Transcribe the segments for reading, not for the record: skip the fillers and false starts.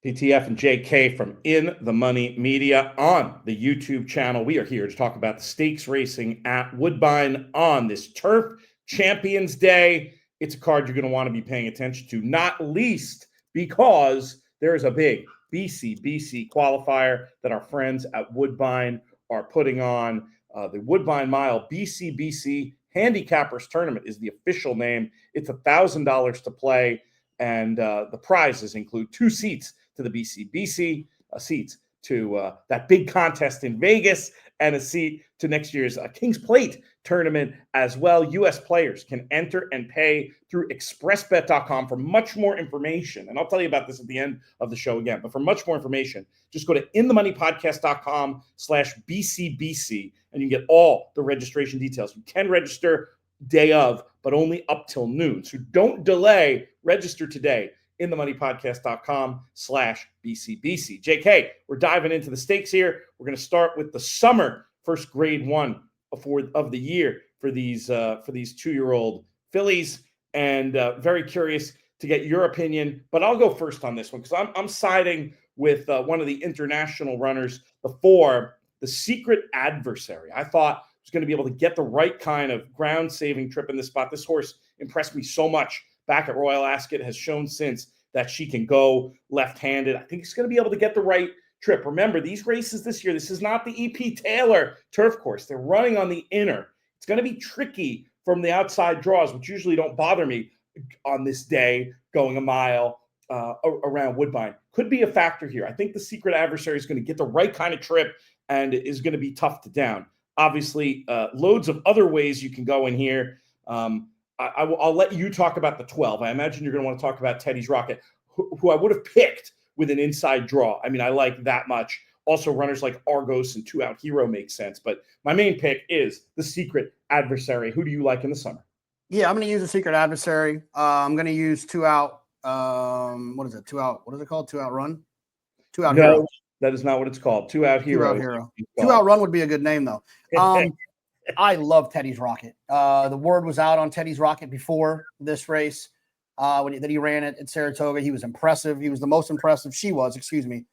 PTF and JK from In the Money Media on the YouTube channel. We are here to talk about the stakes racing at Woodbine on this Turf Champions Day. It's a card you're going to want to be paying attention to, not least because there is a big BCBC qualifier that our friends at Woodbine are putting on. The Woodbine Mile BCBC Handicappers Tournament is the official name. It's $1,000 to play, and the prizes include 2 seats to the BCBC, seats to that big contest in Vegas, and a seat to next year's King's Plate tournament as well. U.S. players can enter and pay through expressbet.com. For much more information, and I'll tell you about this at the end of the show again, but for much more information, just go to inthemoneypodcast.com/BCBC, and you can get all the registration details. You can register day of, but only up till noon. So don't delay. Register today. inthemoneypodcast.com/BCBC. JK, we're diving into the stakes here. We're going to start with the summer first grade one of the year for these 2-year-old fillies, and very curious to get your opinion. But I'll go first on this one because I'm siding with one of the international runners before, the Secret Adversary. I thought was going to be able to get the right kind of ground-saving trip in this spot. This horse impressed me so much back at Royal Ascot, has shown since that she can go left-handed. I think he's going to be able to get the right trip. Remember, these races this year, this is not the E.P. Taylor turf course. They're running on the inner. It's going to be tricky from the outside draws, which usually don't bother me on this day going a mile around Woodbine. Could be a factor here. I think the Secret Adversary is going to get the right kind of trip and is going to be tough to down. Obviously, loads of other ways you can go in here. I'll let you talk about the 12. I imagine you're going to want to talk about Teddy's Rocket, who I would have picked with an inside draw. I mean, I like that much. Also, runners like Argos and 2 Out Hero make sense. But my main pick is the Secret Adversary. Who do you like in the summer? Yeah, I'm going to use the Secret Adversary. I'm going to use 2 Out. What is it? 2 Out. What is it called? 2 Out Run? 2 Out Hero. That is not what it's called. 2 Out Hero. 2 Out Hero. 2 Out Run would be a good name, though. I love Teddy's Rocket. The word was out on Teddy's Rocket before this race that he ran it at Saratoga. He was impressive. He was the most impressive. He was the most impressive.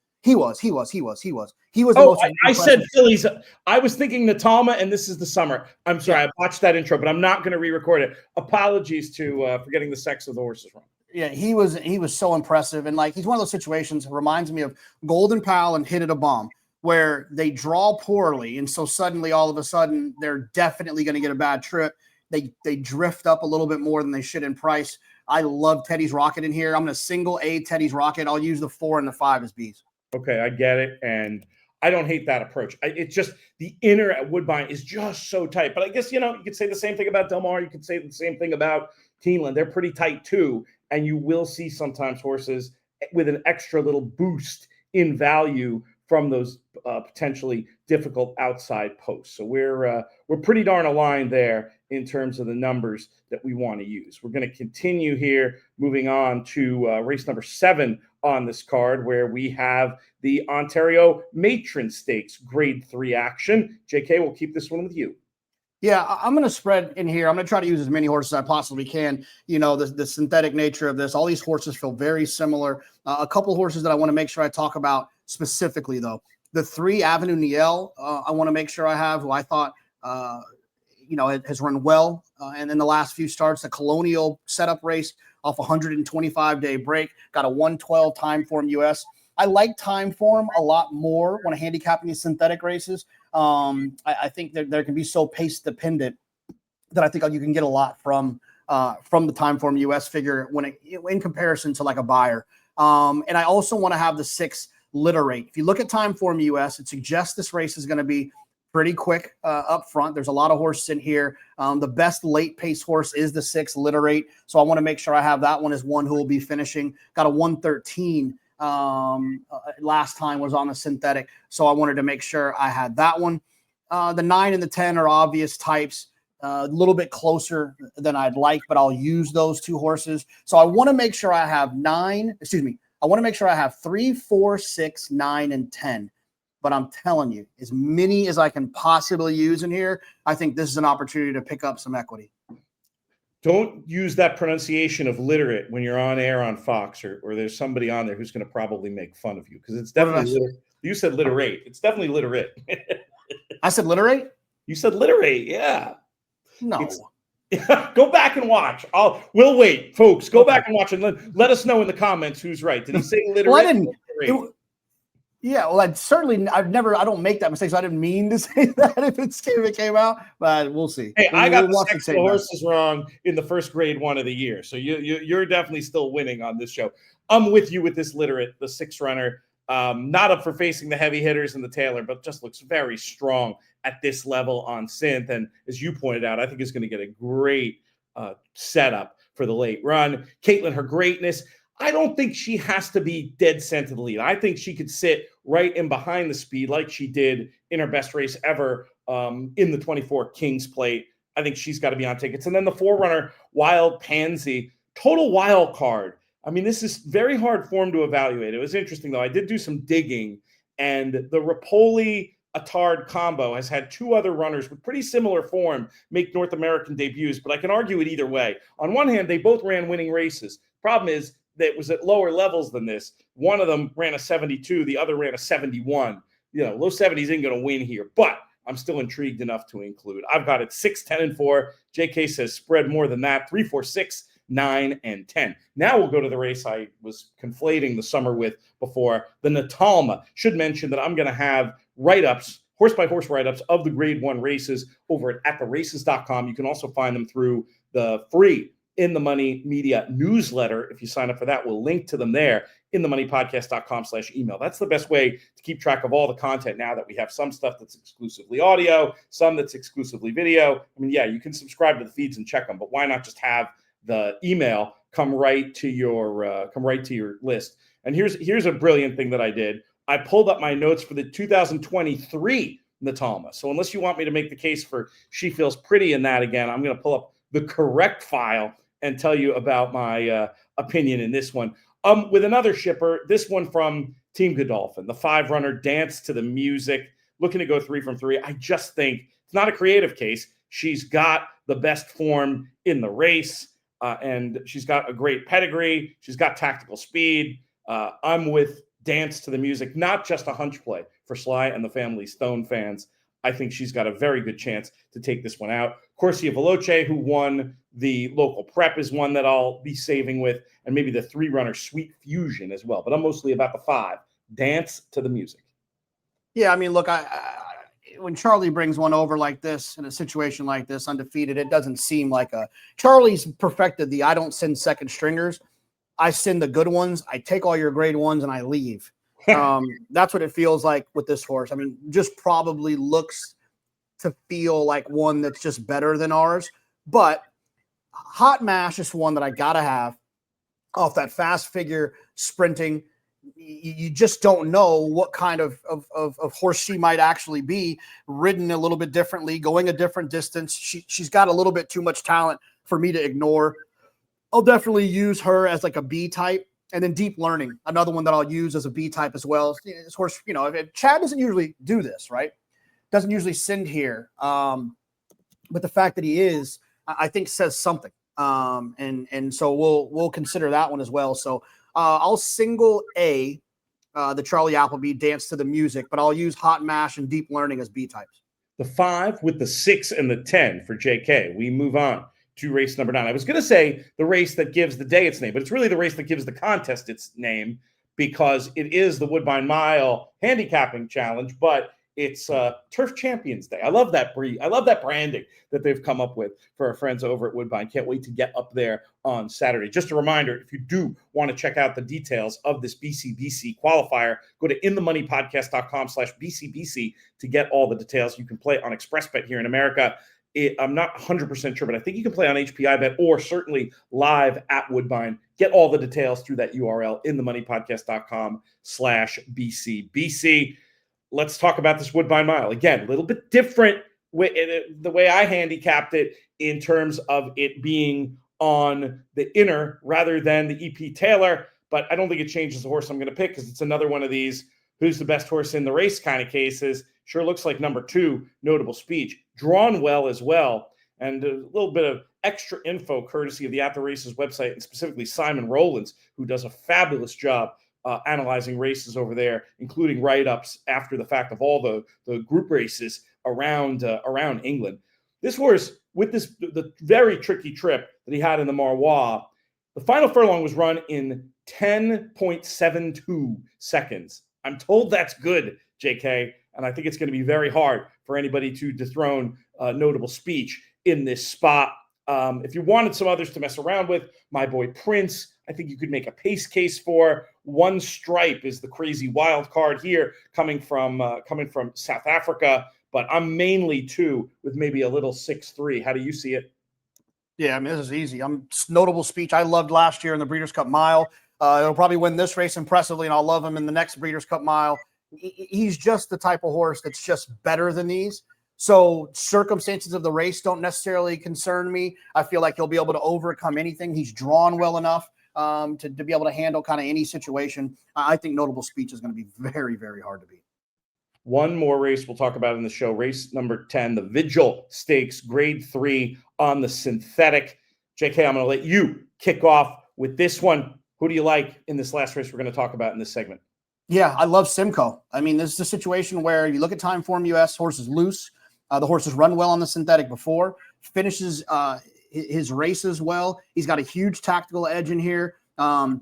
I said fillies. I was thinking Natalma, and this is the summer. I'm sorry. I watched that intro, but I'm not going to re-record it. Apologies to for getting the sex of the horses wrong. Yeah, he was so impressive. And like, he's one of those situations that reminds me of Golden Pal and Hit It a Bomb, where they draw poorly, and so suddenly, all of a sudden, they're definitely going to get a bad trip. They drift up a little bit more than they should in price. I love Teddy's Rocket in here. I'm going to single A Teddy's Rocket. I'll use the 4 and the 5 as Bs. Okay, I get it, and I don't hate that approach. It's just the inner at Woodbine is just so tight. But I guess, you could say the same thing about Del Mar. You could say the same thing about Keeneland. They're pretty tight too, and you will see sometimes horses with an extra little boost in value from those potentially difficult outside posts. So we're pretty darn aligned there in terms of the numbers that we want to use. We're going to continue here, moving on to race number 7 on this card, where we have the Ontario Matron Stakes Grade 3 action. JK, we'll keep this one with you. Yeah, I'm going to spread in here. I'm going to try to use as many horses as I possibly can. The synthetic nature of this. All these horses feel very similar. A couple horses that I want to make sure I talk about specifically, though. The 3 Avenue Niel, I want to make sure I have, who I thought, has run well. And in the last few starts, the Colonial setup race off 125-day break, got a 112 time form US. I like time form a lot more when handicapping these synthetic races. I think that there can be so pace dependent that I think you can get a lot from the time form US figure in comparison to like a buyer. And I also want to have the 6 Literate. If you look at time form US, it suggests this race is going to be pretty quick up front. There's a lot of horses in here. The best late pace horse is the 6 Literate. So I want to make sure I have that one as one who will be finishing. Got a 113 last time was on the synthetic. So I wanted to make sure I had that one. The 9 and the 10 are obvious types. A little bit closer than I'd like, but I'll use those 2 horses. So I want to make sure I have 3, 4, 6, 9, and 10. But I'm telling you, as many as I can possibly use in here, I think this is an opportunity to pick up some equity. Don't use that pronunciation of literate when you're on air on Fox, or there's somebody on there who's going to probably make fun of you, because it's definitely you said literate. It's definitely literate. I said literate? You said literate, yeah. No. Go back and watch. We'll wait, folks. Go back and watch and let us know in the comments who's right. Did he say literate? Well, I didn't. Yeah, well, I don't make that mistake, so I didn't mean to say that if it came out, but we'll see. Hey, I got the sex of the horses wrong in the first grade one of the year, so you're definitely still winning on this show. I'm with you with this literate, the 6-runner. Not up for facing the heavy hitters and the Taylor, but just looks very strong at this level on synth. And as you pointed out, I think is going to get a great setup for the late run. Caitlin, her greatness, I don't think she has to be dead center of the lead. I think she could sit right in behind the speed like she did in her best race ever in the 24 Kings Plate. I think she's got to be on tickets. And then the 4-runner, Wild Pansy, total wild card. I mean, this is very hard form to evaluate. It was interesting, though. I did do some digging, and the Rapoli-Attard combo has had 2 other runners with pretty similar form make North American debuts, but I can argue it either way. On one hand, they both ran winning races. Problem is that it was at lower levels than this. One of them ran a 72. The other ran a 71. Low 70s ain't going to win here, but I'm still intrigued enough to include. I've got it 6, 10, and 4. JK says spread more than that. 3, 4, 6, 9, and 10. Now we'll go to the race I was conflating the summer with before, the Natalma. Should mention that I'm going to have write-ups, horse-by-horse write-ups of the Grade 1 races over at theraces.com. You can also find them through the free In the Money Media newsletter. If you sign up for that, we'll link to them there, inthemoneypodcast.com/email. That's the best way to keep track of all the content now that we have some stuff that's exclusively audio, some that's exclusively video. I mean, yeah, you can subscribe to the feeds and check them, but why not just have the email come right to your list? And here's a brilliant thing that I did. I pulled up my notes for the 2023 Natalma. So unless you want me to make the case for She Feels Pretty in that again, I'm going to pull up the correct file and tell you about my opinion in this one. With another shipper, this one from Team Godolphin, the 5-runner, Dance to the Music, looking to go 3 from 3. I just think it's not a creative case. She's got the best form in the race, and she's got a great pedigree. She's got tactical speed. I'm with Dance to the Music, not just a hunch play for Sly and the Family Stone fans. I think she's got a very good chance to take this one out. Corsia Veloce, who won the local prep, is one that I'll be saving with, and maybe the 3-runner Sweet Fusion as well. But I'm mostly about the 5. Dance to the Music. Yeah, I mean, look, when Charlie brings one over like this in a situation like this, undefeated, it doesn't seem like Charlie's perfected the I don't send second stringers. I send the good ones. I take all your grade 1s and I leave. That's what it feels like with this horse. I mean, just probably looks to feel like one that's just better than ours. But Hot Mash is one that I got to have off that fast figure sprinting. You just don't know what kind of horse she might actually be, ridden a little bit differently, going a different distance. She's got a little bit too much talent for me to ignore. I'll definitely use her as like a B type. And then Deep Learning, another one that I'll use as a B type as well. This horse, Chad doesn't usually do this, right? Doesn't usually send here. But the fact that he is, I think says something. And so we'll consider that one as well. So I'll single A, the Charlie Appleby Dance to the Music, but I'll use Hot Mash and Deep Learning as B types. The 5 with the 6 and the 10 for JK. We move on to race number 9. I was going to say the race that gives the day its name, but it's really the race that gives the contest its name, because it is the Woodbine Mile handicapping challenge, but it's Turf Champions Day. I love that I love that branding that they've come up with for our friends over at Woodbine. Can't wait to get up there on Saturday. Just a reminder, if you do want to check out the details of this BCBC qualifier, go to inthemoneypodcast.com/BCBC to get all the details. You can play on ExpressBet here in America. I'm not 100% sure, but I think you can play on HPI Bet or certainly live at Woodbine. Get all the details through that URL, inthemoneypodcast.com/BCBC. Let's talk about this Woodbine Mile. Again, a little bit different the way I handicapped it in terms of it being on the inner rather than the EP Taylor, but I don't think it changes the horse I'm going to pick, because it's another one of these who's the best horse in the race kind of cases. Sure looks like number 2, Notable Speech. Drawn well as well, and a little bit of extra info courtesy of the At the Races website, and specifically Simon Rowlands, who does a fabulous job analyzing races over there, including write-ups after the fact of all the group races around England. This horse, with the very tricky trip that he had in the Marois, the final furlong was run in 10.72 seconds. I'm told that's good, JK, and I think it's going to be very hard for anybody to dethrone Notable Speech in this spot. If you wanted some others to mess around with, My Boy Prince, I think you could make a pace case for. One Stripe is the crazy wild card here, coming from South Africa. But I'm mainly 2 with maybe a little 6-3. How do you see it? Yeah, I mean, this is easy. Notable Speech I loved last year in the Breeders' Cup Mile. He'll probably win this race impressively, and I'll love him in the next Breeders' Cup Mile. He's just the type of horse that's just better than these. So circumstances of the race don't necessarily concern me. I feel like he'll be able to overcome anything. He's drawn well enough to be able to handle kind of any situation. I think Notable Speech is going to be very, very hard to beat. One more race we'll talk about in the show, race number 10, the Vigil Stakes, grade 3 on the synthetic. JK, I'm going to let you kick off with this one. Who do you like in this last race we're going to talk about in this segment? Yeah, I love Simcoe. I mean, this is a situation where you look at Timeform US, horse is loose. The horse has run well on the synthetic before, finishes his races well. He's got a huge tactical edge in here. I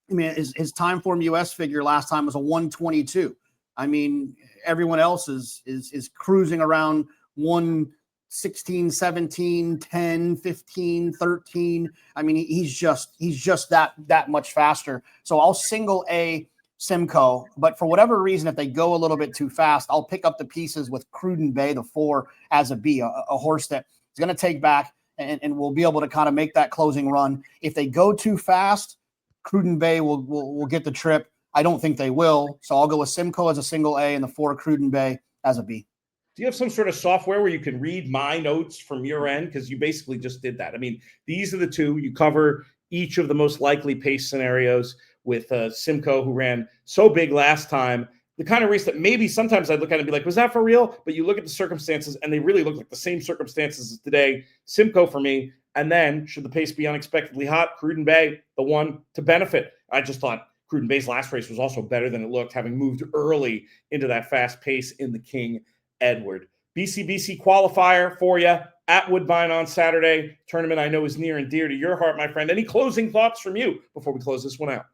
mean, his Timeform US figure last time was a 122. I mean, everyone else is cruising around 116, 17, 10, 15, 13. I mean, he's just that much faster. So I'll single A Simcoe, but for whatever reason, if they go a little bit too fast, I'll pick up the pieces with Cruden Bay, the 4, as a B, a horse that is going to take back and will be able to kind of make that closing run. If they go too fast, Cruden Bay will get the trip. I don't think they will. So I'll go with Simcoe as a single A and the 4 Cruden Bay as a B. Do you have some sort of software where you can read my notes from your end? Because you basically just did that. I mean, these are the 2. You cover each of the most likely pace scenarios with Simcoe, who ran so big last time. The kind of race that maybe sometimes I'd look at it and be like, was that for real? But you look at the circumstances, and they really look like the same circumstances as today. Simcoe for me. And then, should the pace be unexpectedly hot, Cruden Bay, the one to benefit. I just thought Cruden Bay's last race was also better than it looked, having moved early into that fast pace in the King Edward. BCBC qualifier for you at Woodbine on Saturday. Tournament I know is near and dear to your heart, my friend. Any closing thoughts from you before we close this one out?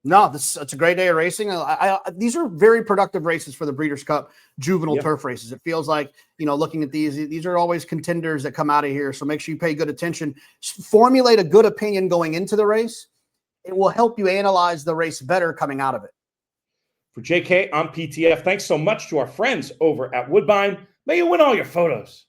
No, it's a great day of racing. These are very productive races for the Breeders' Cup juvenile turf races. It feels like, looking at these are always contenders that come out of here. So make sure you pay good attention. Formulate a good opinion going into the race. It will help you analyze the race better coming out of it. For JK, I'm PTF. Thanks so much to our friends over at Woodbine. May you win all your photos.